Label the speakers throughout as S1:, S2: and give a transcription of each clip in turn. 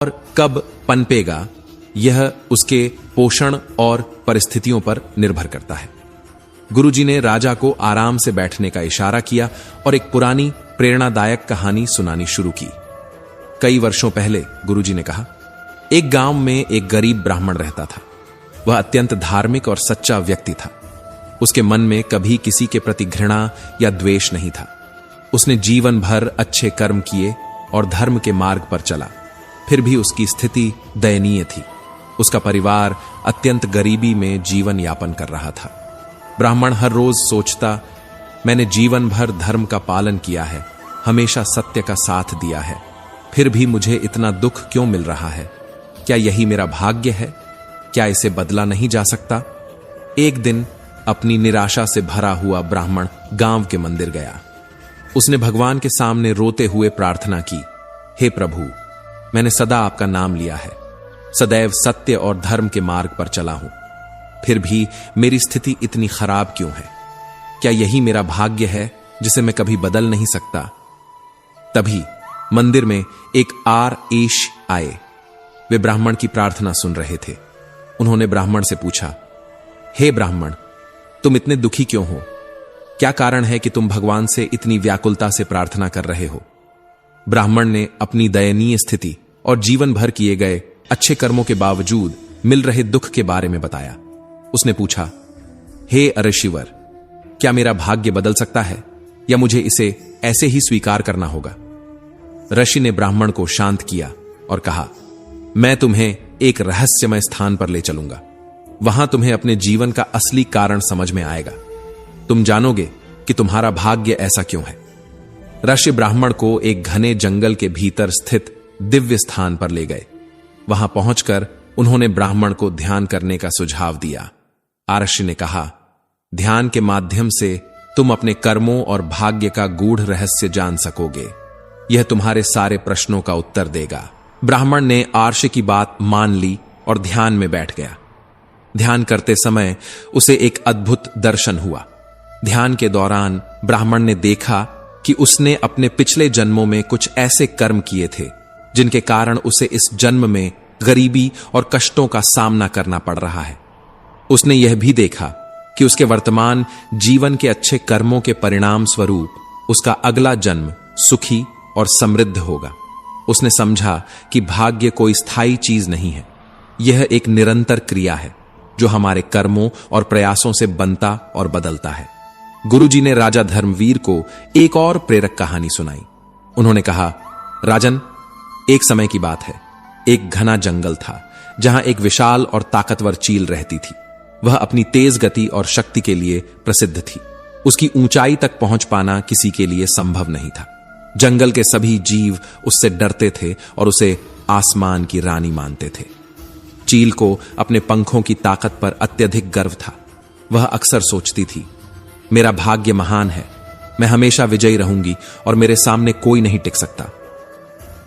S1: और कब पनपेगा यह उसके पोषण और परिस्थितियों पर निर्भर करता है। गुरुजी ने राजा को आराम से बैठने का इशारा किया और एक पुरानी प्रेरणादायक कहानी सुनानी शुरू की। कई वर्षों पहले गुरुजी ने कहा, एक गांव में एक गरीब ब्राह्मण रहता था। वह अत्यंत धार्मिक और सच्चा व्यक्ति था। उसके मन में कभी किसी के प्रति घृणा या द्वेष नहीं था। उसने जीवन भर अच्छे कर्म किए और धर्म के मार्ग पर चला। फिर भी उसकी स्थिति दयनीय थी। उसका परिवार अत्यंत गरीबी में जीवन यापन कर रहा था। ब्राह्मण हर रोज सोचता, मैंने जीवन भर धर्म का पालन किया है, हमेशा सत्य का साथ दिया है, फिर भी मुझे इतना दुख क्यों मिल रहा है? क्या यही मेरा भाग्य है? क्या इसे बदला नहीं जा सकता? एक दिन अपनी निराशा से भरा हुआ ब्राह्मण गांव के मंदिर गया। उसने भगवान के सामने रोते हुए प्रार्थना की, हे प्रभु, मैंने सदा आपका नाम लिया है, सदैव सत्य और धर्म के मार्ग पर चला हूं, फिर भी मेरी स्थिति इतनी खराब क्यों है? क्या यही मेरा भाग्य है जिसे मैं कभी बदल नहीं सकता? तभी मंदिर में एक आरएश आए। वे ब्राह्मण की प्रार्थना सुन रहे थे। उन्होंने ब्राह्मण से पूछा, हे ब्राह्मण, तुम इतने दुखी क्यों हो? क्या कारण है कि तुम भगवान से इतनी व्याकुलता से प्रार्थना कर रहे हो? ब्राह्मण ने अपनी दयनीय स्थिति और जीवन भर किए गए अच्छे कर्मों के बावजूद मिल रहे दुख के बारे में बताया। उसने पूछा, हे अऋषिवर, क्या मेरा भाग्य बदल सकता है या मुझे इसे ऐसे ही स्वीकार करना होगा? ऋषि ने ब्राह्मण को शांत किया और कहा, मैं तुम्हें एक रहस्यमय स्थान पर ले चलूंगा। वहां तुम्हें अपने जीवन का असली कारण समझ में आएगा। तुम जानोगे कि तुम्हारा भाग्य ऐसा क्यों है। ऋषि ब्राह्मण को एक घने जंगल के भीतर स्थित दिव्य स्थान पर ले गए। वहां पहुंचकर उन्होंने ब्राह्मण को ध्यान करने का सुझाव दिया। आरषि ने कहा, ध्यान के माध्यम से तुम अपने कर्मों और भाग्य का गूढ़ रहस्य जान सकोगे। यह तुम्हारे सारे प्रश्नों का उत्तर देगा। ब्राह्मण ने आरषि की बात मान ली और ध्यान में बैठ गया। ध्यान करते समय उसे एक अद्भुत दर्शन हुआ। ध्यान के दौरान ब्राह्मण ने देखा कि उसने अपने पिछले जन्मों में कुछ ऐसे कर्म किए थे जिनके कारण उसे इस जन्म में गरीबी और कष्टों का सामना करना पड़ रहा है। उसने यह भी देखा कि उसके वर्तमान जीवन के अच्छे कर्मों के परिणाम स्वरूप उसका अगला जन्म सुखी और समृद्ध होगा। उसने समझा कि भाग्य कोई स्थायी चीज नहीं है, यह एक निरंतर क्रिया है जो हमारे कर्मों और प्रयासों से बनता और बदलता है। गुरुजी ने राजा धर्मवीर को एक और प्रेरक कहानी सुनाई। उन्होंने कहा, राजन, एक समय की बात है। एक घना जंगल था जहां एक विशाल और ताकतवर चील रहती थी। वह अपनी तेज गति और शक्ति के लिए प्रसिद्ध थी। उसकी ऊंचाई तक पहुंच पाना किसी के लिए संभव नहीं था। जंगल के सभी जीव उससे डरते थे और उसे आसमान की रानी मानते थे। चील को अपने पंखों की ताकत पर अत्यधिक गर्व था। वह अक्सर सोचती थी, मेरा भाग्य महान है, मैं हमेशा विजयी रहूंगी और मेरे सामने कोई नहीं टिक सकता।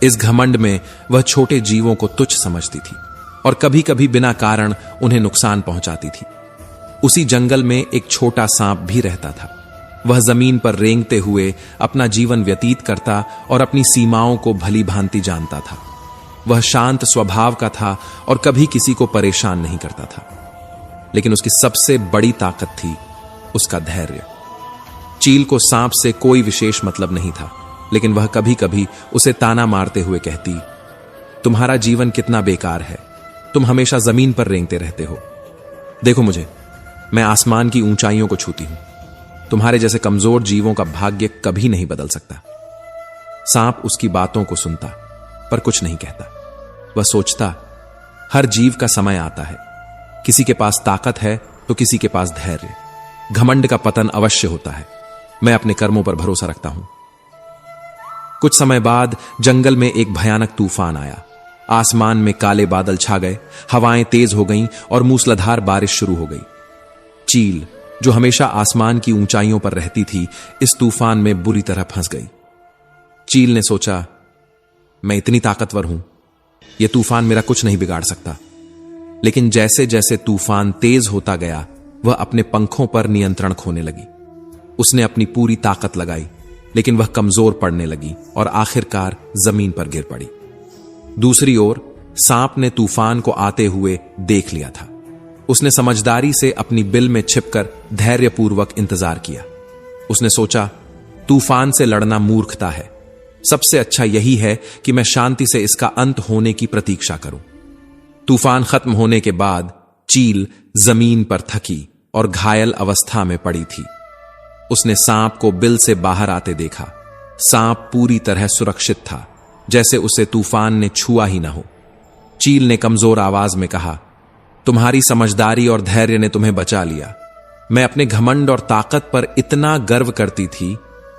S1: इस घमंड में वह छोटे जीवों को तुच्छ समझती थी और कभी कभी बिना कारण उन्हें नुकसान पहुंचाती थी। उसी जंगल में एक छोटा सांप भी रहता था। वह जमीन पर रेंगते हुए अपना जीवन व्यतीत करता और अपनी सीमाओं को भली भांति जानता था। वह शांत स्वभाव का था और कभी किसी को परेशान नहीं करता था। लेकिन उसकी सबसे बड़ी ताकत थी उसका धैर्य। चील को सांप से कोई विशेष मतलब नहीं था, लेकिन वह कभी कभी उसे ताना मारते हुए कहती, तुम्हारा जीवन कितना बेकार है, तुम हमेशा जमीन पर रेंगते रहते हो। देखो मुझे, मैं आसमान की ऊंचाइयों को छूती हूं। तुम्हारे जैसे कमजोर जीवों का भाग्य कभी नहीं बदल सकता। सांप उसकी बातों को सुनता पर कुछ नहीं कहता। वह सोचता, हर जीव का समय आता है। किसी के पास ताकत है तो किसी के पास धैर्य। घमंड का पतन अवश्य होता है। मैं अपने कर्मों पर भरोसा रखता हूं। कुछ समय बाद जंगल में एक भयानक तूफान आया। आसमान में काले बादल छा गए, हवाएं तेज हो गईं और मूसलाधार बारिश शुरू हो गई। चील, जो हमेशा आसमान की ऊंचाइयों पर रहती थी, इस तूफान में बुरी तरह फंस गई। चील ने सोचा, मैं इतनी ताकतवर हूं, यह तूफान मेरा कुछ नहीं बिगाड़ सकता। लेकिन जैसे जैसे तूफान तेज होता गया, वह अपने पंखों पर नियंत्रण खोने लगी। उसने अपनी पूरी ताकत लगाई, लेकिन वह कमजोर पड़ने लगी और आखिरकार जमीन पर गिर पड़ी। दूसरी ओर सांप ने तूफान को आते हुए देख लिया था। उसने समझदारी से अपनी बिल में छिपकर धैर्यपूर्वक इंतजार किया। उसने सोचा, तूफान से लड़ना मूर्खता है। सबसे अच्छा यही है कि मैं शांति से इसका अंत होने की प्रतीक्षा करूं। तूफान खत्म होने के बाद चील जमीन पर थकी और घायल अवस्था में पड़ी थी। उसने सांप को बिल से बाहर आते देखा। सांप पूरी तरह सुरक्षित था, जैसे उसे तूफान ने छुआ ही ना हो। चील ने कमजोर आवाज में कहा, तुम्हारी समझदारी और धैर्य ने तुम्हें बचा लिया। मैं अपने घमंड और ताकत पर इतना गर्व करती थी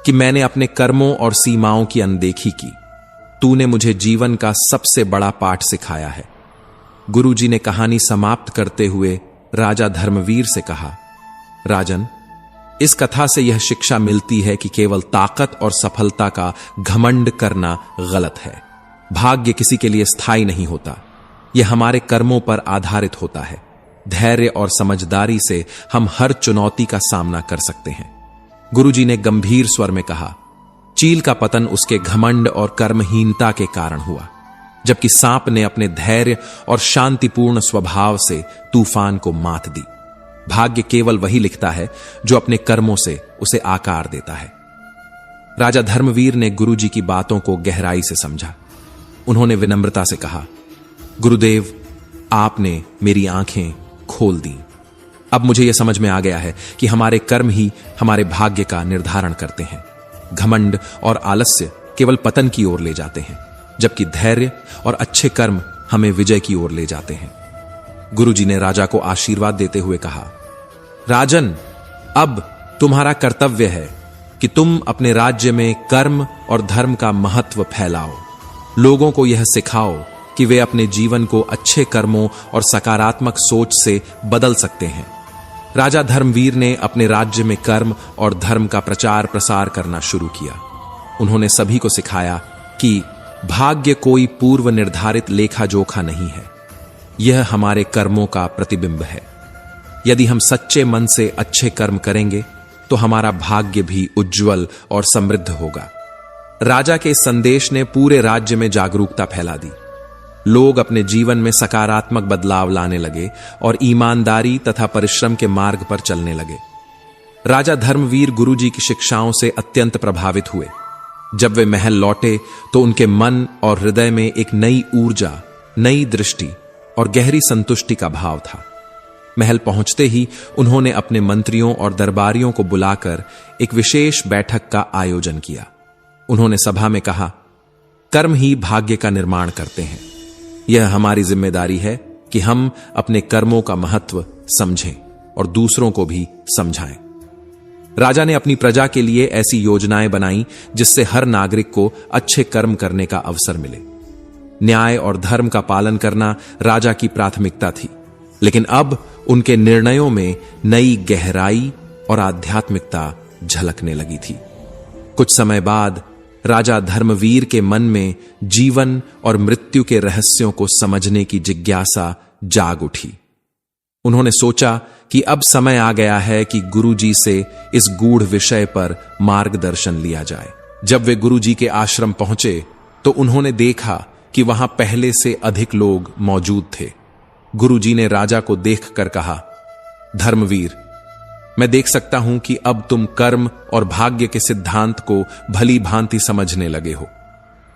S1: कि मैंने अपने कर्मों और सीमाओं की अनदेखी की। तूने मुझे जीवन का सबसे बड़ा पाठ सिखाया है। गुरुजी ने कहानी समाप्त करते हुए राजा धर्मवीर से कहा, राजन, इस कथा से यह शिक्षा मिलती है कि केवल ताकत और सफलता का घमंड करना गलत है। भाग्य किसी के लिए स्थायी नहीं होता, यह हमारे कर्मों पर आधारित होता है। धैर्य और समझदारी से हम हर चुनौती का सामना कर सकते हैं। गुरुजी ने गंभीर स्वर में कहा, चील का पतन उसके घमंड और कर्महीनता के कारण हुआ, जबकि सांप ने अपने धैर्य और शांतिपूर्ण स्वभाव से तूफान को मात दी। भाग्य केवल वही लिखता है जो अपने कर्मों से उसे आकार देता है। राजा धर्मवीर ने गुरुजी की बातों को गहराई से समझा। उन्होंने विनम्रता से कहा, गुरुदेव, आपने मेरी आंखें खोल दी। अब मुझे यह समझ में आ गया है कि हमारे कर्म ही हमारे भाग्य का निर्धारण करते हैं। घमंड और आलस्य केवल पतन की ओर ले जाते हैं, जबकि धैर्य और अच्छे कर्म हमें विजय की ओर ले जाते हैं। गुरुजी ने राजा को आशीर्वाद देते हुए कहा, राजन, अब तुम्हारा कर्तव्य है कि तुम अपने राज्य में कर्म और धर्म का महत्व फैलाओ। लोगों को यह सिखाओ कि वे अपने जीवन को अच्छे कर्मों और सकारात्मक सोच से बदल सकते हैं। राजा धर्मवीर ने अपने राज्य में कर्म और धर्म का प्रचार प्रसार करना शुरू किया। उन्होंने सभी को सिखाया कि भाग्य कोई पूर्व निर्धारित लेखा जोखा नहीं है, यह हमारे कर्मों का प्रतिबिंब है। यदि हम सच्चे मन से अच्छे कर्म करेंगे तो हमारा भाग्य भी उज्जवल और समृद्ध होगा। राजा के इस संदेश ने पूरे राज्य में जागरूकता फैला दी। लोग अपने जीवन में सकारात्मक बदलाव लाने लगे और ईमानदारी तथा परिश्रम के मार्ग पर चलने लगे। राजा धर्मवीर गुरुजी की शिक्षाओं से अत्यंत प्रभावित हुए। जब वे महल लौटे तो उनके मन और हृदय में एक नई ऊर्जा, नई दृष्टि और गहरी संतुष्टि का भाव था। महल पहुंचते ही उन्होंने अपने मंत्रियों और दरबारियों को बुलाकर एक विशेष बैठक का आयोजन किया। उन्होंने सभा में कहा, कर्म ही भाग्य का निर्माण करते हैं। यह हमारी जिम्मेदारी है कि हम अपने कर्मों का महत्व समझें और दूसरों को भी समझाएं। राजा ने अपनी प्रजा के लिए ऐसी योजनाएं बनाई जिससे हर नागरिक को अच्छे कर्म करने का अवसर मिले। न्याय और धर्म का पालन करना राजा की प्राथमिकता थी, लेकिन अब उनके निर्णयों में नई गहराई और आध्यात्मिकता झलकने लगी थी। कुछ समय बाद राजा धर्मवीर के मन में जीवन और मृत्यु के रहस्यों को समझने की जिज्ञासा जाग उठी। उन्होंने सोचा कि अब समय आ गया है कि गुरुजी से इस गूढ़ विषय पर मार्गदर्शन लिया जाए। जब वे गुरुजी के आश्रम पहुंचे तो उन्होंने देखा कि वहां पहले से अधिक लोग मौजूद थे। गुरुजी ने राजा को देखकर कहा, धर्मवीर, मैं देख सकता हूं कि अब तुम कर्म और भाग्य के सिद्धांत को भली भांति समझने लगे हो,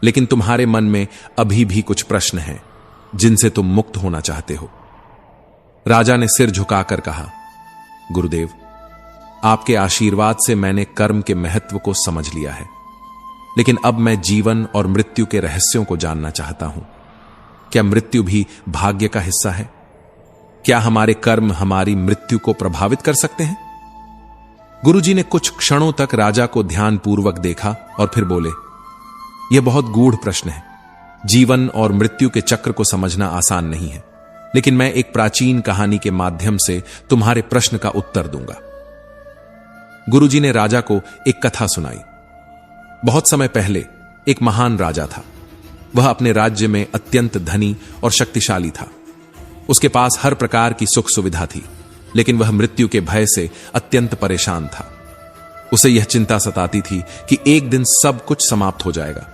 S1: लेकिन तुम्हारे मन में अभी भी कुछ प्रश्न हैं जिनसे तुम मुक्त होना चाहते हो। राजा ने सिर झुकाकर कहा, गुरुदेव, आपके आशीर्वाद से मैंने कर्म के महत्व को समझ लिया है, लेकिन अब मैं जीवन और मृत्यु के रहस्यों को जानना चाहता हूं। क्या मृत्यु भी भाग्य का हिस्सा है? क्या हमारे कर्म हमारी मृत्यु को प्रभावित कर सकते हैं? गुरुजी ने कुछ क्षणों तक राजा को ध्यानपूर्वक देखा और फिर बोले, यह बहुत गूढ़ प्रश्न है। जीवन और मृत्यु के चक्र को समझना आसान नहीं है, लेकिन मैं एक प्राचीन कहानी के माध्यम से तुम्हारे प्रश्न का उत्तर दूंगा। गुरुजी ने राजा को एक कथा सुनाई। बहुत समय पहले एक महान राजा था। वह अपने राज्य में अत्यंत धनी और शक्तिशाली था। उसके पास हर प्रकार की सुख सुविधा थी, लेकिन वह मृत्यु के भय से अत्यंत परेशान था। उसे यह चिंता सताती थी कि एक दिन सब कुछ समाप्त हो जाएगा।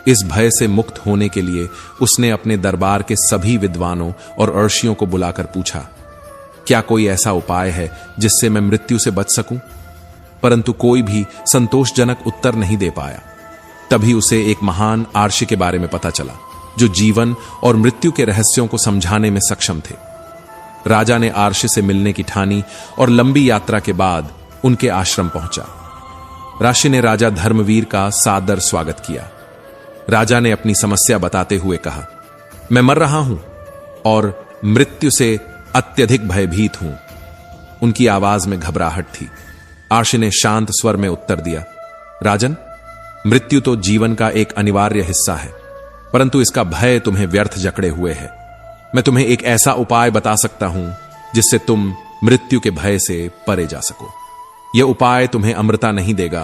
S1: इस भय से मुक्त होने के लिए उसने अपने दरबार के सभी विद्वानों और अर्षियों को बुलाकर पूछा, क्या कोई ऐसा उपाय है जिससे मैं मृत्यु से बच सकूं? परंतु कोई भी संतोषजनक उत्तर नहीं दे पाया। तभी उसे एक महान आर्षि के बारे में पता चला, जो जीवन और मृत्यु के रहस्यों को समझाने में सक्षम थे। राजा ने आर्षि से मिलने की ठानी और लंबी यात्रा के बाद उनके आश्रम पहुंचा। राशि ने राजा धर्मवीर का सादर स्वागत किया। राजा ने अपनी समस्या बताते हुए कहा, मैं मर रहा हूं और मृत्यु से अत्यधिक भयभीत हूं। उनकी आवाज में घबराहट थी। आर्षि ने शांत स्वर में उत्तर दिया, राजन, मृत्यु तो जीवन का एक अनिवार्य हिस्सा है, परंतु इसका भय तुम्हें व्यर्थ जकड़े हुए है। मैं तुम्हें एक ऐसा उपाय बता सकता हूं जिससे तुम मृत्यु के भय से परे जा सको। यह उपाय तुम्हें अमृता नहीं देगा,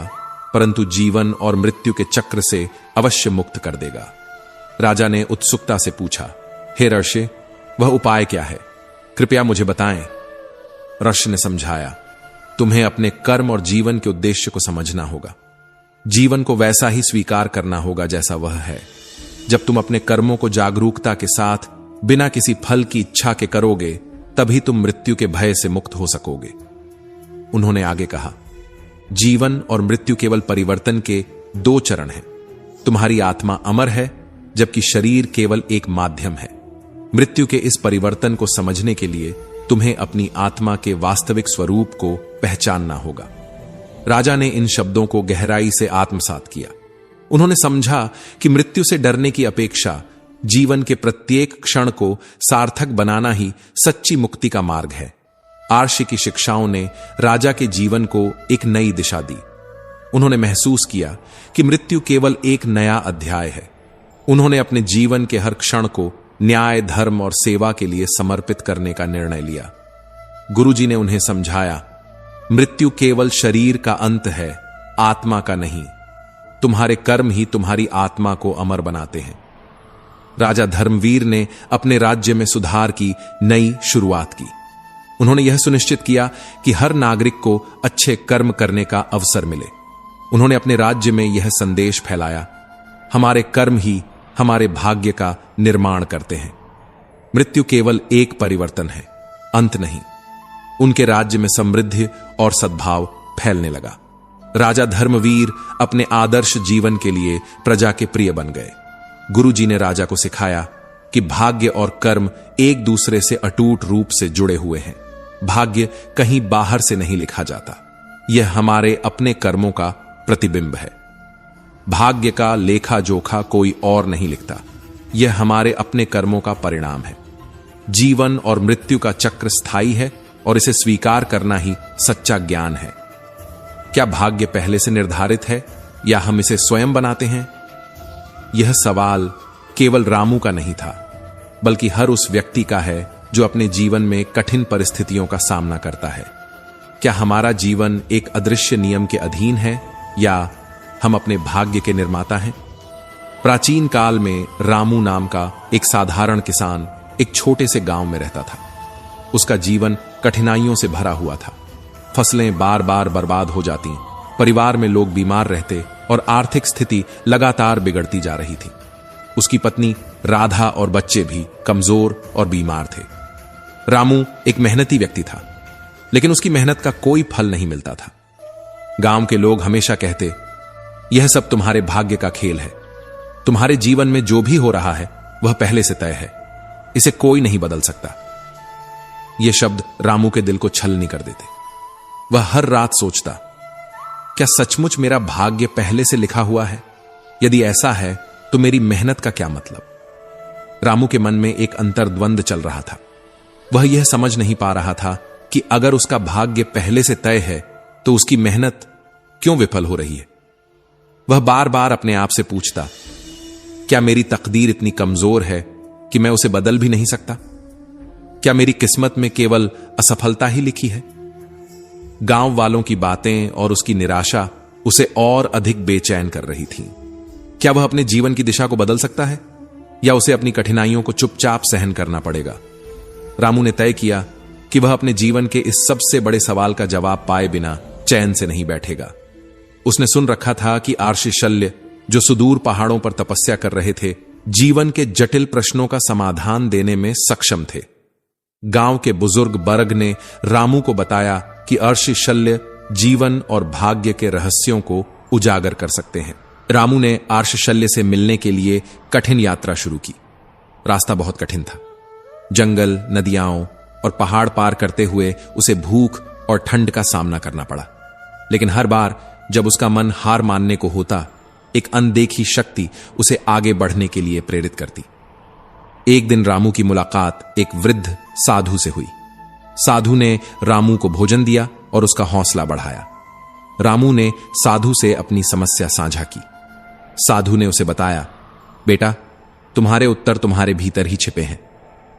S1: परंतु जीवन और मृत्यु के चक्र से अवश्य मुक्त कर देगा। राजा ने उत्सुकता से पूछा, हे ऋषि, वह उपाय क्या है? कृपया मुझे बताएं। ऋषि ने समझाया, तुम्हें अपने कर्म और जीवन के उद्देश्य को समझना होगा। जीवन को वैसा ही स्वीकार करना होगा जैसा वह है। जब तुम अपने कर्मों को जागरूकता के साथ बिना किसी फल की इच्छा के करोगे, तभी तुम मृत्यु के भय से मुक्त हो सकोगे। उन्होंने आगे कहा, जीवन और मृत्यु केवल परिवर्तन के दो चरण हैं। तुम्हारी आत्मा अमर है, जबकि शरीर केवल एक माध्यम है। मृत्यु के इस परिवर्तन को समझने के लिए तुम्हें अपनी आत्मा के वास्तविक स्वरूप को पहचानना होगा। राजा ने इन शब्दों को गहराई से आत्मसात किया। उन्होंने समझा कि मृत्यु से डरने की अपेक्षा जीवन के प्रत्येक क्षण को सार्थक बनाना ही सच्ची मुक्ति का मार्ग है। आर्षि की शिक्षाओं ने राजा के जीवन को एक नई दिशा दी। उन्होंने महसूस किया कि मृत्यु केवल एक नया अध्याय है। उन्होंने अपने जीवन के हर क्षण को न्याय, धर्म और सेवा के लिए समर्पित करने का निर्णय लिया। गुरुजी ने उन्हें समझाया, मृत्यु केवल शरीर का अंत है, आत्मा का नहीं। तुम्हारे कर्म ही तुम्हारी आत्मा को अमर बनाते हैं। राजा धर्मवीर ने अपने राज्य में सुधार की नई शुरुआत की। उन्होंने यह सुनिश्चित किया कि हर नागरिक को अच्छे कर्म करने का अवसर मिले। उन्होंने अपने राज्य में यह संदेश फैलाया, हमारे कर्म ही हमारे भाग्य का निर्माण करते हैं। मृत्यु केवल एक परिवर्तन है, अंत नहीं। उनके राज्य में समृद्धि और सद्भाव फैलने लगा। राजा धर्मवीर अपने आदर्श जीवन के लिए प्रजा के प्रिय बन गए। गुरुजी ने राजा को सिखाया कि भाग्य और कर्म एक दूसरे से अटूट रूप से जुड़े हुए हैं। भाग्य कहीं बाहर से नहीं लिखा जाता, यह हमारे अपने कर्मों का प्रतिबिंब है। भाग्य का लेखा जोखा कोई और नहीं लिखता, यह हमारे अपने कर्मों का परिणाम है। जीवन और मृत्यु का चक्र स्थायी है और इसे स्वीकार करना ही सच्चा ज्ञान है। क्या भाग्य पहले से निर्धारित है या हम इसे स्वयं बनाते हैं? यह सवाल केवल रामू का नहीं था, बल्कि हर उस व्यक्ति का है जो अपने जीवन में कठिन परिस्थितियों का सामना करता है। क्या हमारा जीवन एक अदृश्य नियम के अधीन है या हम अपने भाग्य के निर्माता हैं? प्राचीन काल में रामू नाम का एक साधारण किसान एक छोटे से गांव में रहता था। उसका जीवन कठिनाइयों से भरा हुआ था। फसलें बार बार बर्बाद हो जाती, परिवार में लोग बीमार रहते और आर्थिक स्थिति लगातार बिगड़ती जा रही थी। उसकी पत्नी राधा और बच्चे भी कमजोर और बीमार थे। रामू एक मेहनती व्यक्ति था, लेकिन उसकी मेहनत का कोई फल नहीं मिलता था। गांव के लोग हमेशा कहते, यह सब तुम्हारे भाग्य का खेल है। तुम्हारे जीवन में जो भी हो रहा है वह पहले से तय है, इसे कोई नहीं बदल सकता। ये शब्द रामू के दिल को छलनी कर देते। वह हर रात सोचता, क्या सचमुच मेरा भाग्य पहले से लिखा हुआ है? यदि ऐसा है तो मेरी मेहनत का क्या मतलब? रामू के मन में एक अंतर्द्वंद चल रहा था। वह यह समझ नहीं पा रहा था कि अगर उसका भाग्य पहले से तय है तो उसकी मेहनत क्यों विफल हो रही है। वह बार बार अपने आप से पूछता, क्या मेरी तकदीर इतनी कमजोर है कि मैं उसे बदल भी नहीं सकता? क्या मेरी किस्मत में केवल असफलता ही लिखी है? गांव वालों की बातें और उसकी निराशा उसे और अधिक बेचैन कर रही थीं। क्या वह अपने जीवन की दिशा को बदल सकता है या उसे अपनी कठिनाइयों को चुपचाप सहन करना पड़ेगा? रामू ने तय किया कि वह अपने जीवन के इस सबसे बड़े सवाल का जवाब पाए बिना चैन से नहीं बैठेगा। उसने सुन रखा था कि आर्षि शल्य जो सुदूर पहाड़ों पर तपस्या कर रहे थे, जीवन के जटिल प्रश्नों का समाधान देने में सक्षम थे। गांव के बुजुर्ग बर्ग ने रामू को बताया कि अर्षि शल्य जीवन और भाग्य के रहस्यों को उजागर कर सकते हैं। रामू ने आर्ष शल्य से मिलने के लिए कठिन यात्रा शुरू की। रास्ता बहुत कठिन था। जंगल, नदियां और पहाड़ पार करते हुए उसे भूख और ठंड का सामना करना पड़ा। लेकिन हर बार जब उसका मन हार मानने को होता, एक अनदेखी शक्ति उसे आगे बढ़ने के लिए प्रेरित करती। एक दिन रामू की मुलाकात एक वृद्ध साधु से हुई। साधु ने रामू को भोजन दिया और उसका हौसला बढ़ाया। रामू ने साधु से अपनी समस्या साझा की। साधु ने उसे बताया, बेटा, तुम्हारे उत्तर तुम्हारे भीतर ही छिपे हैं।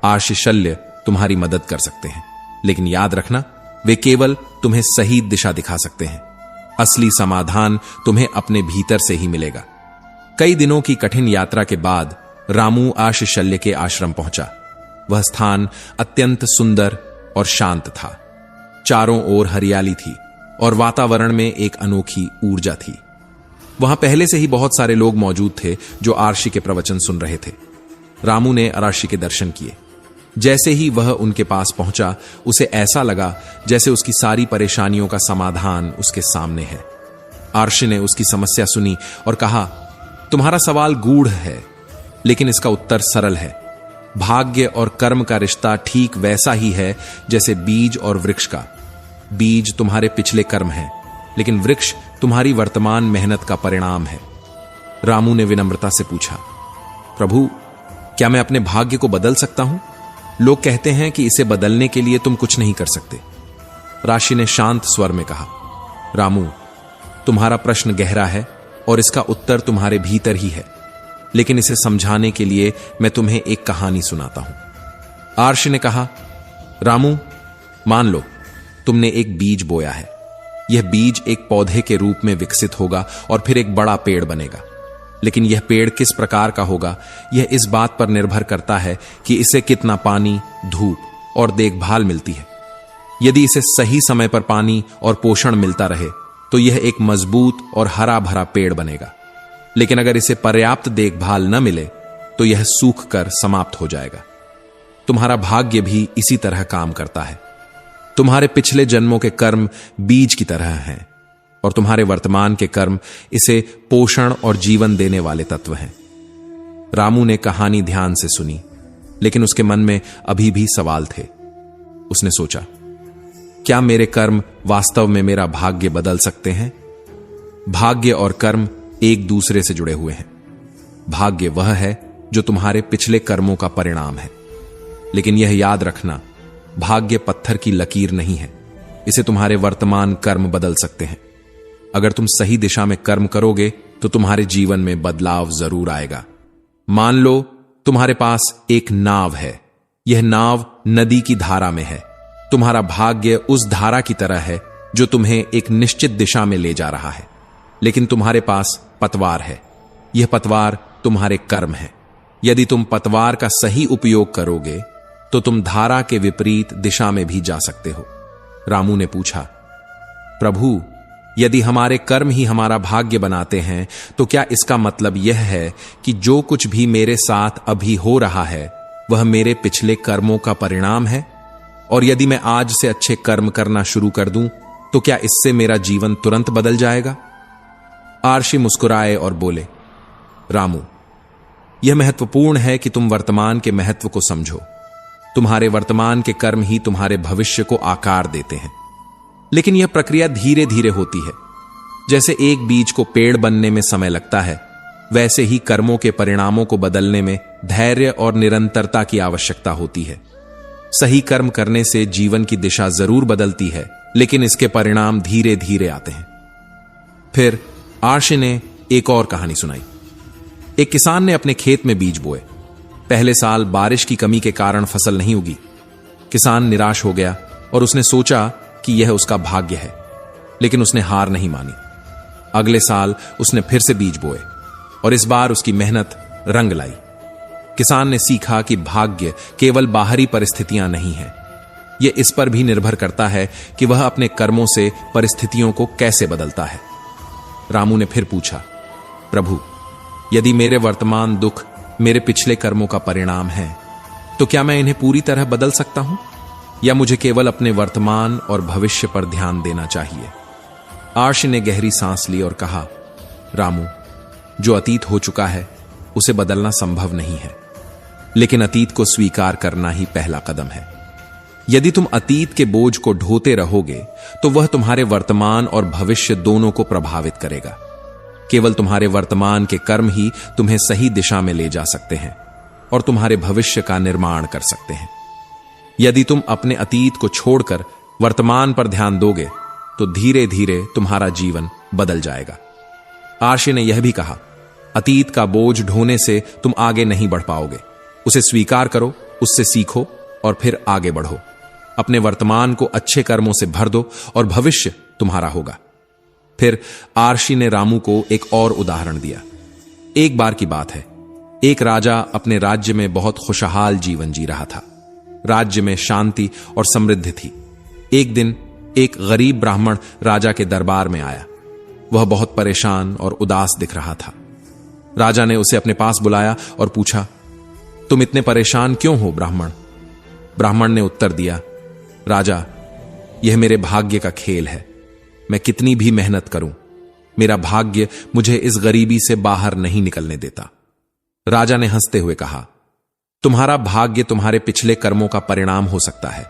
S1: आर्ष शल्य तुम्हारी मदद कर सकते हैं, लेकिन याद रखना, वे केवल तुम्हें सही दिशा दिखा सकते हैं। असली समाधान तुम्हें अपने भीतर से ही मिलेगा। कई दिनों की कठिन यात्रा के बाद रामू आर्ष शल्य के आश्रम पहुंचा। वह स्थान अत्यंत सुंदर और शांत था। चारों ओर हरियाली थी और वातावरण में एक अनोखी ऊर्जा थी। वहां पहले से ही बहुत सारे लोग मौजूद थे जो आर्षि के प्रवचन सुन रहे थे। रामू ने आर्षि के दर्शन किए। जैसे ही वह उनके पास पहुंचा, उसे ऐसा लगा जैसे उसकी सारी परेशानियों का समाधान उसके सामने है। आर्षि ने उसकी समस्या सुनी और कहा, तुम्हारा सवाल गूढ़ है, लेकिन इसका उत्तर सरल है। भाग्य और कर्म का रिश्ता ठीक वैसा ही है जैसे बीज और वृक्ष का। बीज तुम्हारे पिछले कर्म है, लेकिन वृक्ष तुम्हारी वर्तमान मेहनत का परिणाम है। रामू ने विनम्रता से पूछा, प्रभु, क्या मैं अपने भाग्य को बदल सकता हूं? लोग कहते हैं कि इसे बदलने के लिए तुम कुछ नहीं कर सकते। राशि ने शांत स्वर में कहा, रामू, तुम्हारा प्रश्न गहरा है और इसका उत्तर तुम्हारे भीतर ही है, लेकिन इसे समझाने के लिए मैं तुम्हें एक कहानी सुनाता हूं। आर्ष ने कहा, रामू, मान लो तुमने एक बीज बोया है। यह बीज एक पौधे के रूप में विकसित होगा और फिर एक बड़ा पेड़ बनेगा। लेकिन यह पेड़ किस प्रकार का होगा, यह इस बात पर निर्भर करता है कि इसे कितना पानी, धूप और देखभाल मिलती है। यदि इसे सही समय पर पानी और पोषण मिलता रहे तो यह एक मजबूत और हरा भरा पेड़ बनेगा। लेकिन अगर इसे पर्याप्त देखभाल न मिले तो यह सूख कर समाप्त हो जाएगा। तुम्हारा भाग्य भी इसी तरह काम करता है। तुम्हारे पिछले जन्मों के कर्म बीज की तरह हैं और तुम्हारे वर्तमान के कर्म इसे पोषण और जीवन देने वाले तत्व हैं। रामू ने कहानी ध्यान से सुनी, लेकिन उसके मन में अभी भी सवाल थे। उसने सोचा, क्या मेरे कर्म वास्तव में मेरा भाग्य बदल सकते हैं? भाग्य और कर्म एक दूसरे से जुड़े हुए हैं। भाग्य वह है जो तुम्हारे पिछले कर्मों का परिणाम है, लेकिन यह याद रखना, भाग्य पत्थर की लकीर नहीं है। इसे तुम्हारे वर्तमान कर्म बदल सकते हैं। अगर तुम सही दिशा में कर्म करोगे तो तुम्हारे जीवन में बदलाव जरूर आएगा। मान लो तुम्हारे पास एक नाव है। यह नाव नदी की धारा में है। तुम्हारा भाग्य उस धारा की तरह है जो तुम्हें एक निश्चित दिशा में ले जा रहा है, लेकिन तुम्हारे पास पतवार है। यह पतवार तुम्हारे कर्म है। यदि तुम पतवार का सही उपयोग करोगे तो तुम धारा के विपरीत दिशा में भी जा सकते हो। रामू ने पूछा, प्रभु, यदि हमारे कर्म ही हमारा भाग्य बनाते हैं तो क्या इसका मतलब यह है कि जो कुछ भी मेरे साथ अभी हो रहा है वह मेरे पिछले कर्मों का परिणाम है? और यदि मैं आज से अच्छे कर्म करना शुरू कर दूं तो क्या इससे मेरा जीवन तुरंत बदल जाएगा? आर्षि मुस्कुराए और बोले, रामू, यह महत्वपूर्ण है कि तुम वर्तमान के महत्व को समझो। तुम्हारे वर्तमान के कर्म ही तुम्हारे भविष्य को आकार देते हैं, लेकिन यह प्रक्रिया धीरे धीरे होती है। जैसे एक बीज को पेड़ बनने में समय लगता है, वैसे ही कर्मों के परिणामों को बदलने में धैर्य और निरंतरता की आवश्यकता होती है। सही कर्म करने से जीवन की दिशा जरूर बदलती है, लेकिन इसके परिणाम धीरे धीरे आते हैं। फिर आर्षि ने एक और कहानी सुनाई। एक किसान ने अपने खेत में बीज बोए। पहले साल बारिश की कमी के कारण फसल नहीं उगी। किसान निराश हो गया और उसने सोचा कि यह उसका भाग्य है, लेकिन उसने हार नहीं मानी। अगले साल उसने फिर से बीज बोए और इस बार उसकी मेहनत रंग लाई। किसान ने सीखा कि भाग्य केवल बाहरी परिस्थितियां नहीं है, यह इस पर भी निर्भर करता है कि वह अपने कर्मों से परिस्थितियों को कैसे बदलता है। रामू ने फिर पूछा, प्रभु, यदि मेरे वर्तमान दुख मेरे पिछले कर्मों का परिणाम है, तो क्या मैं इन्हें पूरी तरह बदल सकता हूं, या मुझे केवल अपने वर्तमान और भविष्य पर ध्यान देना चाहिए? आर्ष ने गहरी सांस ली और कहा, रामू, जो अतीत हो चुका है उसे बदलना संभव नहीं है, लेकिन अतीत को स्वीकार करना ही पहला कदम है। यदि तुम अतीत के बोझ को ढोते रहोगे तो वह तुम्हारे वर्तमान और भविष्य दोनों को प्रभावित करेगा। केवल तुम्हारे वर्तमान के कर्म ही तुम्हें सही दिशा में ले जा सकते हैं और तुम्हारे भविष्य का निर्माण कर सकते हैं। यदि तुम अपने अतीत को छोड़कर वर्तमान पर ध्यान दोगे तो धीरे धीरे तुम्हारा जीवन बदल जाएगा। आर्षि ने यह भी कहा, अतीत का बोझ ढोने से तुम आगे नहीं बढ़ पाओगे। उसे स्वीकार करो, उससे सीखो और फिर आगे बढ़ो। अपने वर्तमान को अच्छे कर्मों से भर दो और भविष्य तुम्हारा होगा। फिर आर्षि ने रामू को एक और उदाहरण दिया। एक बार की बात है, एक राजा अपने राज्य में बहुत खुशहाल जीवन जी रहा था। राज्य में शांति और समृद्धि थी। एक दिन एक गरीब ब्राह्मण राजा के दरबार में आया। वह बहुत परेशान और उदास दिख रहा था। राजा ने उसे अपने पास बुलाया और पूछा, तुम इतने परेशान क्यों हो ब्राह्मण? ब्राह्मण ने उत्तर दिया, राजा, यह मेरे भाग्य का खेल है। मैं कितनी भी मेहनत करूं, मेरा भाग्य मुझे इस गरीबी से बाहर नहीं निकलने देता। राजा ने हंसते हुए कहा, तुम्हारा भाग्य तुम्हारे पिछले कर्मों का परिणाम हो सकता है,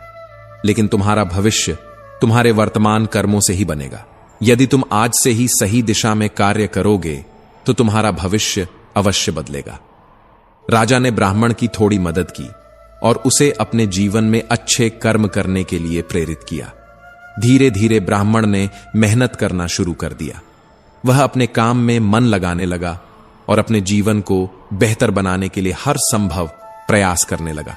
S1: लेकिन तुम्हारा भविष्य तुम्हारे वर्तमान कर्मों से ही बनेगा। यदि तुम आज से ही सही दिशा में कार्य करोगे तो तुम्हारा भविष्य अवश्य बदलेगा। राजा ने ब्राह्मण की थोड़ी मदद की और उसे अपने जीवन में अच्छे कर्म करने के लिए प्रेरित किया। धीरे धीरे ब्राह्मण ने मेहनत करना शुरू कर दिया। वह अपने काम में मन लगाने लगा और अपने जीवन को बेहतर बनाने के लिए हर संभव प्रयास करने लगा।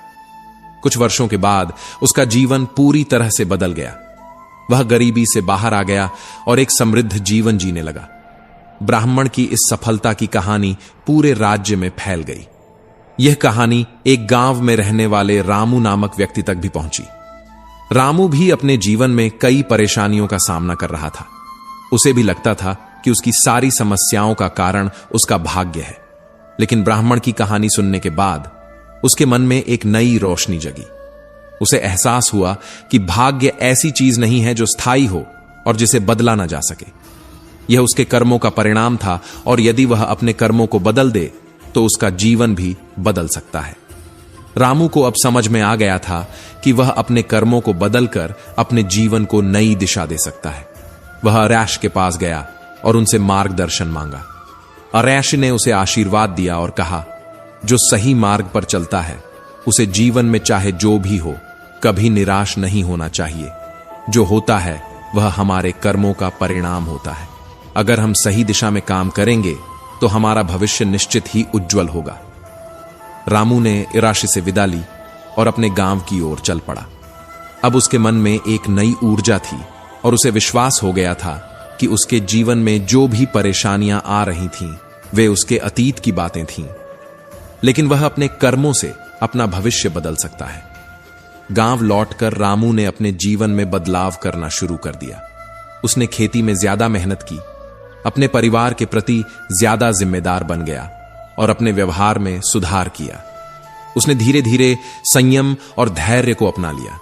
S1: कुछ वर्षों के बाद उसका जीवन पूरी तरह से बदल गया। वह गरीबी से बाहर आ गया और एक समृद्ध जीवन जीने लगा। ब्राह्मण की इस सफलता की कहानी पूरे राज्य में फैल गई। यह कहानी एक गांव में रहने वाले रामू नामक व्यक्ति तक भी पहुंची। रामू भी अपने जीवन में कई परेशानियों का सामना कर रहा था। उसे भी लगता था कि उसकी सारी समस्याओं का कारण उसका भाग्य है। लेकिन ब्राह्मण की कहानी सुनने के बाद उसके मन में एक नई रोशनी जगी। उसे एहसास हुआ कि भाग्य ऐसी चीज नहीं है जो स्थायी हो और जिसे बदला ना जा सके। यह उसके कर्मों का परिणाम था और यदि वह अपने कर्मों को बदल दे तो उसका जीवन भी बदल सकता है। रामू को अब समझ में आ गया था कि वह अपने कर्मों को बदलकर अपने जीवन को नई दिशा दे सकता है। वह अरैश के पास गया और उनसे मार्गदर्शन मांगा। अरैश ने उसे आशीर्वाद दिया और कहा, जो सही मार्ग पर चलता है उसे जीवन में चाहे जो भी हो कभी निराश नहीं होना चाहिए। जो होता है वह हमारे कर्मों का परिणाम होता है। अगर हम सही दिशा में काम करेंगे तो हमारा भविष्य निश्चित ही उज्जवल होगा। रामू ने इराशी से विदा ली और अपने गांव की ओर चल पड़ा। अब उसके मन में एक नई ऊर्जा थी और उसे विश्वास हो गया था कि उसके जीवन में जो भी परेशानियां आ रही थीं वे उसके अतीत की बातें थीं, लेकिन वह अपने कर्मों से अपना भविष्य बदल सकता है। गांव लौटकर रामू ने अपने जीवन में बदलाव करना शुरू कर दिया। उसने खेती में ज्यादा मेहनत की, अपने परिवार के प्रति ज्यादा जिम्मेदार बन गया और अपने व्यवहार में सुधार किया। उसने धीरे धीरे संयम और धैर्य को अपना लिया।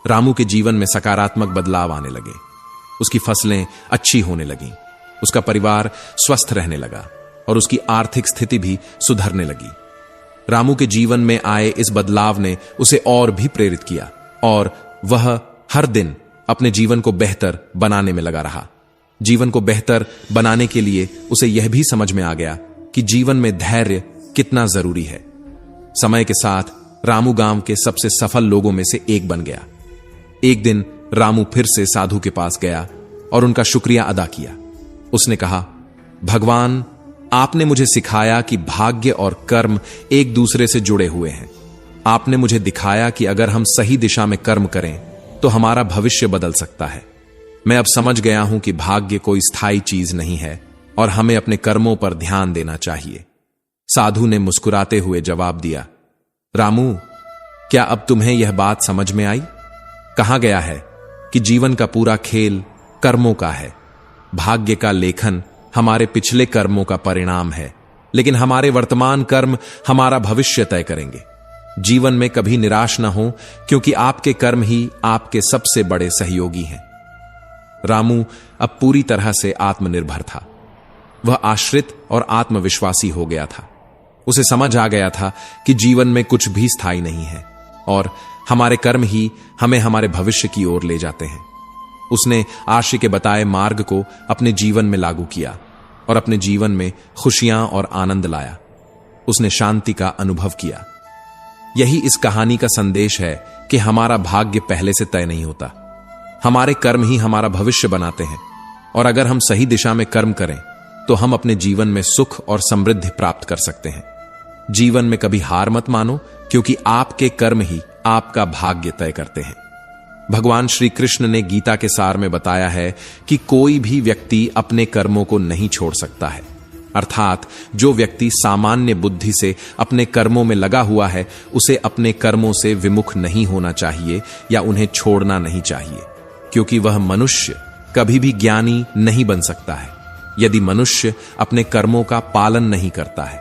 S1: रामू के जीवन में सकारात्मक बदलाव आने लगे। उसकी फसलें अच्छी होने लगीं, उसका परिवार स्वस्थ रहने लगा और उसकी आर्थिक स्थिति भी सुधरने लगी। रामू के जीवन में आए इस बदलाव ने उसे और भी प्रेरित किया और वह हर दिन अपने जीवन को बेहतर बनाने में लगा रहा। जीवन को बेहतर बनाने के लिए उसे यह भी समझ में आ गया कि जीवन में धैर्य कितना जरूरी है। समय के साथ रामू गांव के सबसे सफल लोगों में से एक बन गया। एक दिन रामू फिर से साधु के पास गया और उनका शुक्रिया अदा किया। उसने कहा, भगवान, आपने मुझे सिखाया कि भाग्य और कर्म एक दूसरे से जुड़े हुए हैं। आपने मुझे दिखाया कि अगर हम सही दिशा में कर्म करें तो हमारा भविष्य बदल सकता है। मैं अब समझ गया हूं कि भाग्य कोई स्थायी चीज नहीं है और हमें अपने कर्मों पर ध्यान देना चाहिए। साधु ने मुस्कुराते हुए जवाब दिया, रामू, क्या अब तुम्हें यह बात समझ में आई? कहा गया है कि जीवन का पूरा खेल कर्मों का है। भाग्य का लेखन हमारे पिछले कर्मों का परिणाम है लेकिन हमारे वर्तमान कर्म हमारा भविष्य तय करेंगे। जीवन में कभी निराश न हो, क्योंकि आपके कर्म ही आपके सबसे बड़े सहयोगी हैं। रामू अब पूरी तरह से आत्मनिर्भर था। वह आश्रित और आत्मविश्वासी हो गया था। उसे समझ आ गया था कि जीवन में कुछ भी स्थायी नहीं है और हमारे कर्म ही हमें हमारे भविष्य की ओर ले जाते हैं। उसने आशी के बताए मार्ग को अपने जीवन में लागू किया और अपने जीवन में खुशियां और आनंद लाया। उसने शांति का अनुभव किया। यही इस कहानी का संदेश है कि हमारा भाग्य पहले से तय नहीं होता। हमारे कर्म ही हमारा भविष्य बनाते हैं और अगर हम सही दिशा में कर्म करें तो हम अपने जीवन में सुख और समृद्धि प्राप्त कर सकते हैं। जीवन में कभी हार मत मानो, क्योंकि आपके कर्म ही आपका भाग्य तय करते हैं। भगवान श्री कृष्ण ने गीता के सार में बताया है कि कोई भी व्यक्ति अपने कर्मों को नहीं छोड़ सकता है। अर्थात जो व्यक्ति सामान्य बुद्धि से अपने कर्मों में लगा हुआ है, उसे अपने कर्मों से विमुख नहीं होना चाहिए या उन्हें छोड़ना नहीं चाहिए, क्योंकि वह मनुष्य कभी भी ज्ञानी नहीं बन सकता है यदि मनुष्य अपने कर्मों का पालन नहीं करता है।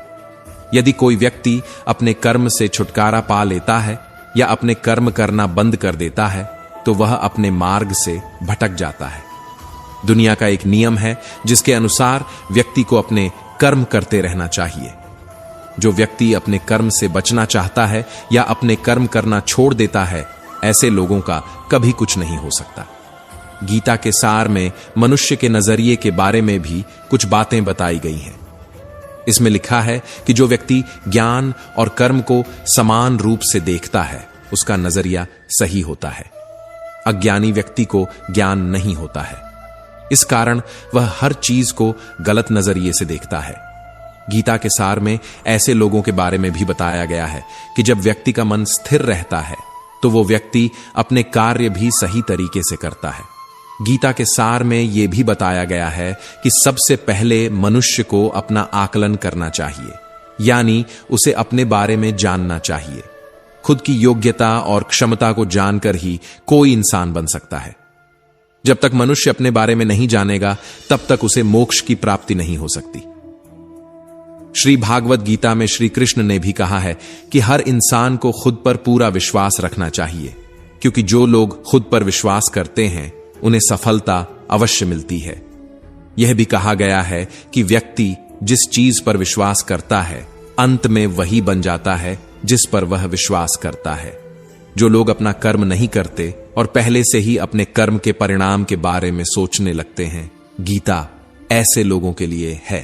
S1: यदि कोई व्यक्ति अपने कर्म से छुटकारा पा लेता है या अपने कर्म करना बंद कर देता है तो वह अपने मार्ग से भटक जाता है। दुनिया का एक नियम है जिसके अनुसार व्यक्ति को अपने कर्म करते रहना चाहिए। जो व्यक्ति अपने कर्म से बचना चाहता है या अपने कर्म करना छोड़ देता है, ऐसे लोगों का कभी कुछ नहीं हो सकता। गीता के सार में मनुष्य के नजरिए के बारे में भी कुछ बातें बताई गई हैं। इसमें लिखा है कि जो व्यक्ति ज्ञान और कर्म को समान रूप से देखता है, उसका नजरिया सही होता है। अज्ञानी व्यक्ति को ज्ञान नहीं होता है, इस कारण वह हर चीज को गलत नजरिए से देखता है। गीता के सार में ऐसे लोगों के बारे में भी बताया गया है कि जब व्यक्ति का मन स्थिर रहता है तो वो व्यक्ति अपने कार्य भी सही तरीके से करता है। गीता के सार में यह भी बताया गया है कि सबसे पहले मनुष्य को अपना आकलन करना चाहिए, यानी उसे अपने बारे में जानना चाहिए। खुद की योग्यता और क्षमता को जानकर ही कोई इंसान बन सकता है। जब तक मनुष्य अपने बारे में नहीं जानेगा, तब तक उसे मोक्ष की प्राप्ति नहीं हो सकती। श्री भागवत गीता में श्री कृष्ण ने भी कहा है कि हर इंसान को खुद पर पूरा विश्वास रखना चाहिए, क्योंकि जो लोग खुद पर विश्वास करते हैं उन्हें सफलता अवश्य मिलती है। यह भी कहा गया है कि व्यक्ति जिस चीज पर विश्वास करता है, अंत में वही बन जाता है जिस पर वह विश्वास करता है। जो लोग अपना कर्म नहीं करते और पहले से ही अपने कर्म के परिणाम के बारे में सोचने लगते हैं, गीता ऐसे लोगों के लिए है।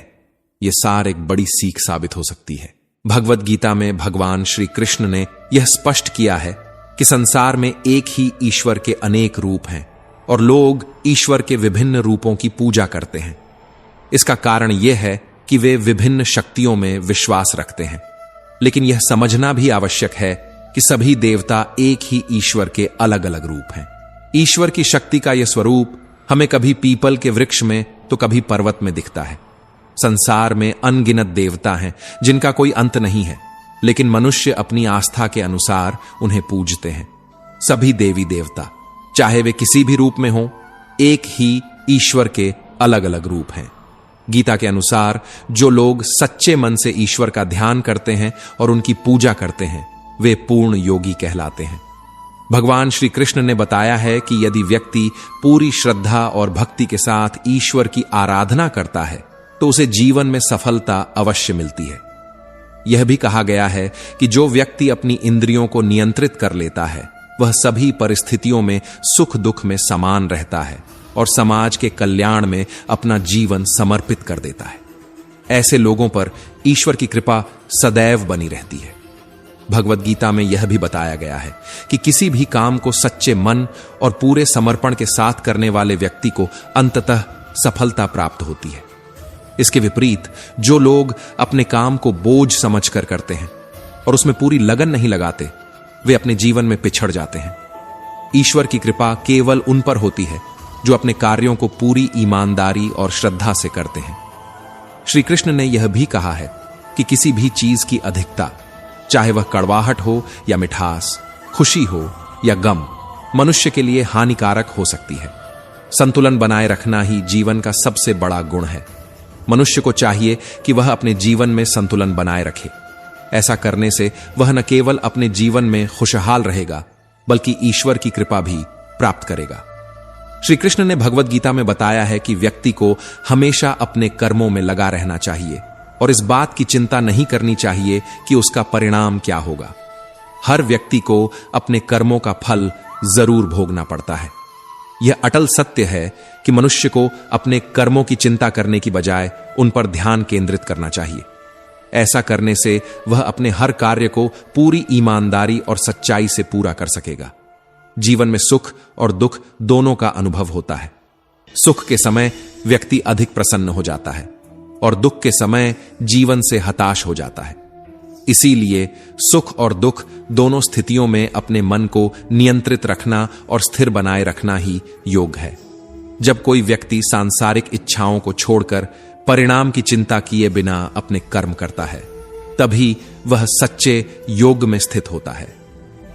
S1: यह सार एक बड़ी सीख साबित हो सकती है। भगवत गीता में भगवान श्री कृष्ण ने यह स्पष्ट किया है कि संसार में एक ही ईश्वर के अनेक रूप हैं और लोग ईश्वर के विभिन्न रूपों की पूजा करते हैं। इसका कारण यह है कि वे विभिन्न शक्तियों में विश्वास रखते हैं, लेकिन यह समझना भी आवश्यक है कि सभी देवता एक ही ईश्वर के अलग अलग रूप हैं। ईश्वर की शक्ति का यह स्वरूप हमें कभी पीपल के वृक्ष में तो कभी पर्वत में दिखता है। संसार में अनगिनत देवता हैं जिनका कोई अंत नहीं है, लेकिन मनुष्य अपनी आस्था के अनुसार उन्हें पूजते हैं। सभी देवी देवता, चाहे वे किसी भी रूप में हों, एक ही ईश्वर के अलग अलग रूप हैं। गीता के अनुसार जो लोग सच्चे मन से ईश्वर का ध्यान करते हैं और उनकी पूजा करते हैं, वे पूर्ण योगी कहलाते हैं। भगवान श्री कृष्ण ने बताया है कि यदि व्यक्ति पूरी श्रद्धा और भक्ति के साथ ईश्वर की आराधना करता है तो उसे जीवन में सफलता अवश्य मिलती है। यह भी कहा गया है कि जो व्यक्ति अपनी इंद्रियों को नियंत्रित कर लेता है, वह सभी परिस्थितियों में सुख दुख में समान रहता है और समाज के कल्याण में अपना जीवन समर्पित कर देता है। ऐसे लोगों पर ईश्वर की कृपा सदैव बनी रहती है। भगवत गीता में यह भी बताया गया है कि किसी भी काम को सच्चे मन और पूरे समर्पण के साथ करने वाले व्यक्ति को अंततः सफलता प्राप्त होती है। इसके विपरीत जो लोग अपने काम को बोझ समझकर करते हैं और उसमें पूरी लगन नहीं लगाते, वे अपने जीवन में पिछड़ जाते हैं। ईश्वर की कृपा केवल उन पर होती है जो अपने कार्यों को पूरी ईमानदारी और श्रद्धा से करते हैं। श्री कृष्ण ने यह भी कहा है कि किसी भी चीज की अधिकता, चाहे वह कड़वाहट हो या मिठास, खुशी हो या गम, मनुष्य के लिए हानिकारक हो सकती है। संतुलन बनाए रखना ही जीवन का सबसे बड़ा गुण है। मनुष्य को चाहिए कि वह अपने जीवन में संतुलन बनाए रखे। ऐसा करने से वह न केवल अपने जीवन में खुशहाल रहेगा, बल्कि ईश्वर की कृपा भी प्राप्त करेगा। श्री कृष्ण ने भगवद गीता में बताया है कि व्यक्ति को हमेशा अपने कर्मों में लगा रहना चाहिए और इस बात की चिंता नहीं करनी चाहिए कि उसका परिणाम क्या होगा। हर व्यक्ति को अपने कर्मों का फल जरूर भोगना पड़ता है। यह अटल सत्य है कि मनुष्य को अपने कर्मों की चिंता करने की बजाय उन पर ध्यान केंद्रित करना चाहिए। ऐसा करने से वह अपने हर कार्य को पूरी ईमानदारी और सच्चाई से पूरा कर सकेगा। जीवन में सुख और दुख दोनों का अनुभव होता है। सुख के समय व्यक्ति अधिक प्रसन्न हो जाता है और दुख के समय जीवन से हताश हो जाता है। इसीलिए सुख और दुख दोनों स्थितियों में अपने मन को नियंत्रित रखना और स्थिर बनाए रखना ही योग है। जब कोई व्यक्ति सांसारिक इच्छाओं को छोड़कर परिणाम की चिंता किए बिना अपने कर्म करता है, तभी वह सच्चे योग में स्थित होता है।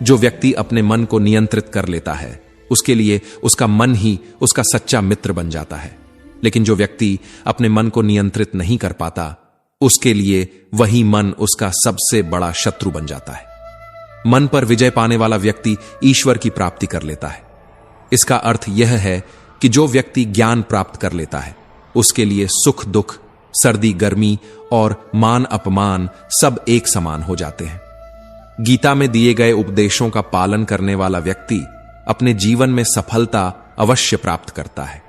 S1: जो व्यक्ति अपने मन को नियंत्रित कर लेता है, उसके लिए उसका मन ही उसका सच्चा मित्र बन जाता है। लेकिन जो व्यक्ति अपने मन को नियंत्रित नहीं कर पाता, उसके लिए वही मन उसका सबसे बड़ा शत्रु बन जाता है। मन पर विजय पाने वाला व्यक्ति ईश्वर की प्राप्ति कर लेता है। इसका अर्थ यह है कि जो व्यक्ति ज्ञान प्राप्त कर लेता है, उसके लिए सुख दुख, सर्दी गर्मी और मान अपमान सब एक समान हो जाते हैं। गीता में दिए गए उपदेशों का पालन करने वाला व्यक्ति अपने जीवन में सफलता अवश्य प्राप्त करता है।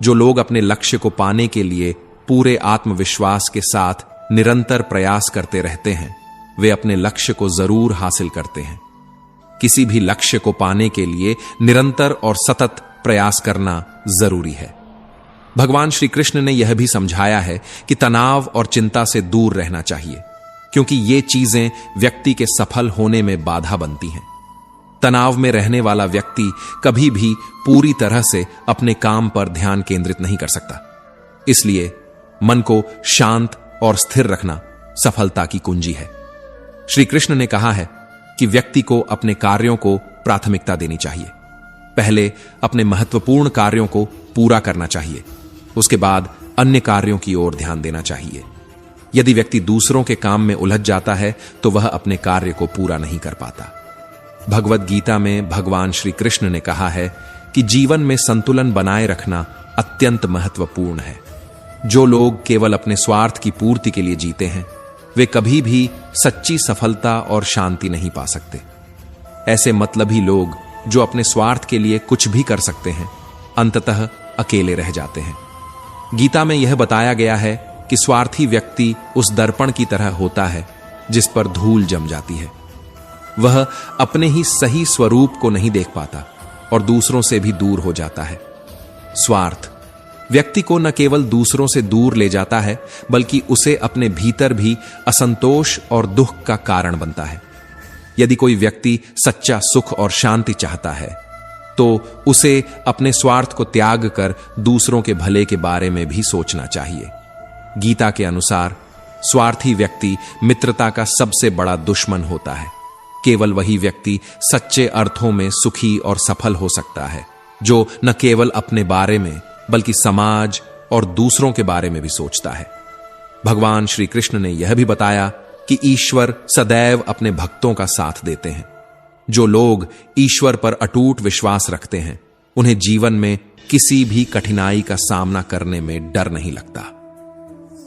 S1: जो लोग अपने लक्ष्य को पाने के लिए पूरे आत्मविश्वास के साथ निरंतर प्रयास करते रहते हैं, वे अपने लक्ष्य को जरूर हासिल करते हैं। किसी भी लक्ष्य को पाने के लिए निरंतर और सतत प्रयास करना जरूरी है। भगवान श्री कृष्ण ने यह भी समझाया है कि तनाव और चिंता से दूर रहना चाहिए, क्योंकि ये चीजें व्यक्ति के सफल होने में बाधा बनती हैं। तनाव में रहने वाला व्यक्ति कभी भी पूरी तरह से अपने काम पर ध्यान केंद्रित नहीं कर सकता। इसलिए मन को शांत और स्थिर रखना सफलता की कुंजी है। श्री कृष्ण ने कहा है कि व्यक्ति को अपने कार्यों को प्राथमिकता देनी चाहिए। पहले अपने महत्वपूर्ण कार्यों को पूरा करना चाहिए, उसके बाद अन्य कार्यों की ओर ध्यान देना चाहिए। यदि व्यक्ति दूसरों के काम में उलझ जाता है तो वह अपने कार्य को पूरा नहीं कर पाता। भगवद गीता में भगवान श्री कृष्ण ने कहा है कि जीवन में संतुलन बनाए रखना अत्यंत महत्वपूर्ण है। जो लोग केवल अपने स्वार्थ की पूर्ति के लिए जीते हैं, वे कभी भी सच्ची सफलता और शांति नहीं पा सकते। ऐसे मतलबी लोग जो अपने स्वार्थ के लिए कुछ भी कर सकते हैं, अंततः अकेले रह जाते हैं। गीता में यह बताया गया है कि स्वार्थी व्यक्ति उस दर्पण की तरह होता है जिस पर धूल जम जाती है। वह अपने ही सही स्वरूप को नहीं देख पाता और दूसरों से भी दूर हो जाता है। स्वार्थ व्यक्ति को न केवल दूसरों से दूर ले जाता है, बल्कि उसे अपने भीतर भी असंतोष और दुख का कारण बनता है। यदि कोई व्यक्ति सच्चा सुख और शांति चाहता है, तो उसे अपने स्वार्थ को त्याग कर दूसरों के भले के बारे में भी सोचना चाहिए। गीता के अनुसार स्वार्थी व्यक्ति मित्रता का सबसे बड़ा दुश्मन होता है। केवल वही व्यक्ति सच्चे अर्थों में सुखी और सफल हो सकता है जो न केवल अपने बारे में बल्कि समाज और दूसरों के बारे में भी सोचता है। भगवान श्री कृष्ण ने यह भी बताया कि ईश्वर सदैव अपने भक्तों का साथ देते हैं। जो लोग ईश्वर पर अटूट विश्वास रखते हैं, उन्हें जीवन में किसी भी कठिनाई का सामना करने में डर नहीं लगता।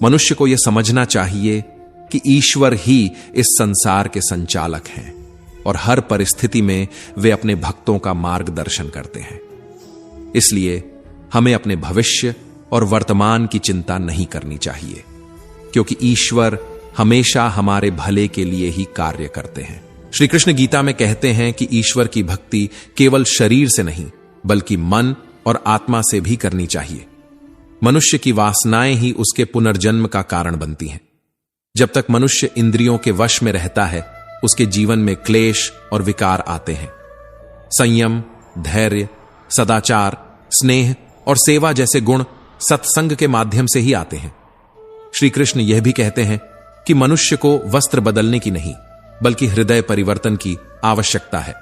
S1: मनुष्य को यह समझना चाहिए कि ईश्वर ही इस संसार के संचालक हैं और हर परिस्थिति में वे अपने भक्तों का मार्गदर्शन करते हैं। इसलिए हमें अपने भविष्य और वर्तमान की चिंता नहीं करनी चाहिए, क्योंकि ईश्वर हमेशा हमारे भले के लिए ही कार्य करते हैं। श्री कृष्ण गीता में कहते हैं कि ईश्वर की भक्ति केवल शरीर से नहीं, बल्कि मन और आत्मा से भी करनी चाहिए। मनुष्य की वासनाएं ही उसके पुनर्जन्म का कारण बनती हैं। जब तक मनुष्य इंद्रियों के वश में रहता है, उसके जीवन में क्लेश और विकार आते हैं। संयम, धैर्य, सदाचार, स्नेह और सेवा जैसे गुण सत्संग के माध्यम से ही आते हैं। श्री कृष्ण यह भी कहते हैं कि मनुष्य को वस्त्र बदलने की नहीं, बल्कि हृदय परिवर्तन की आवश्यकता है।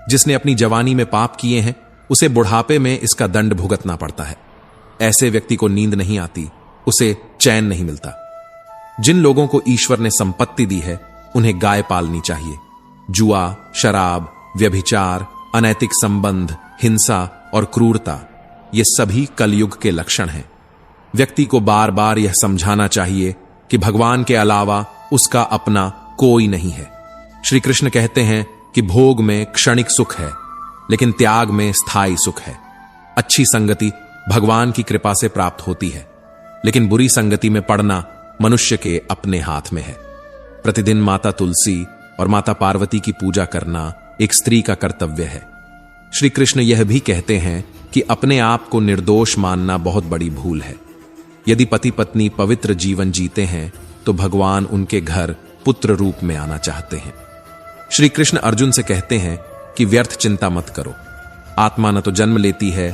S1: जिसने अपनी जवानी में पाप किए हैं, उसे बुढ़ापे में इसका दंड भुगतना पड़ता है। ऐसे व्यक्ति को नींद नहीं आती उसे चैन नहीं मिलता। जिन लोगों को ईश्वर ने संपत्ति दी है उन्हें गाय पालनी चाहिए। जुआ, शराब, व्यभिचार, अनैतिक संबंध, हिंसा और क्रूरता ये सभी कलयुग के लक्षण हैं। व्यक्ति को बार बार यह समझाना चाहिए कि भगवान के अलावा उसका अपना कोई नहीं है। श्री कृष्ण कहते हैं कि भोग में क्षणिक सुख है, लेकिन त्याग में स्थायी सुख है। अच्छी संगति भगवान की कृपा से प्राप्त होती है, लेकिन बुरी संगति में पड़ना मनुष्य के अपने हाथ में है। प्रतिदिन माता तुलसी और माता पार्वती की पूजा करना एक स्त्री का कर्तव्य है। श्री कृष्ण यह भी कहते हैं कि अपने आप को निर्दोष मानना बहुत बड़ी भूल है। यदि पति पत्नी पवित्र जीवन जीते हैं तो भगवान उनके घर पुत्र रूप में आना चाहते हैं। श्री कृष्ण अर्जुन से कहते हैं कि व्यर्थ चिंता मत करो। आत्मा न तो जन्म लेती है